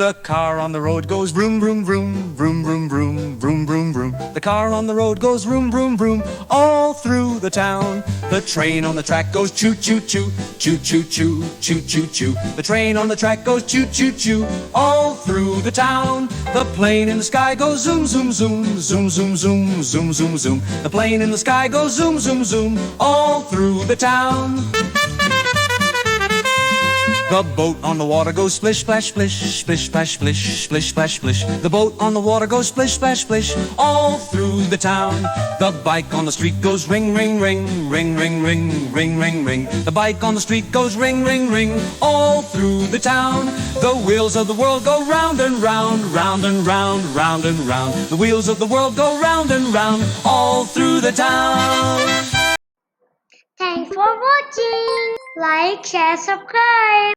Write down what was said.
The car on the road goes vroom, vroom, vroom, vroom, vroom, vroom, vroom, vroom, vroom. The car on the road goes vroom, vroom, vroom, all through the town. The train on the track goes choo, choo, choo, choo, choo, choo, choo, choo, choo. The train on the track goes choo, choo, choo, all through the town. The plane in the sky goes zoom, zoom, zoom, zoom, zoom, zoom, zoom, zoom, zoom. The plane in the sky goes zoom, zoom, zoom, all through the town. The boat on the water goes splish, splash, splish, splish, splash, splish, splish, splash, splish. The boat on the water goes splish, splash, splish, all through the town. The bike on the street goes ring, ring, ring, ring, ring, ring, ring, ring, ring. The bike on the street goes ring, ring, ring, all through the town. The wheels of the world go round and round, round and round, round and round. The wheels of the world go round and round, all through the town. Thanks for watching. Like, share, subscribe.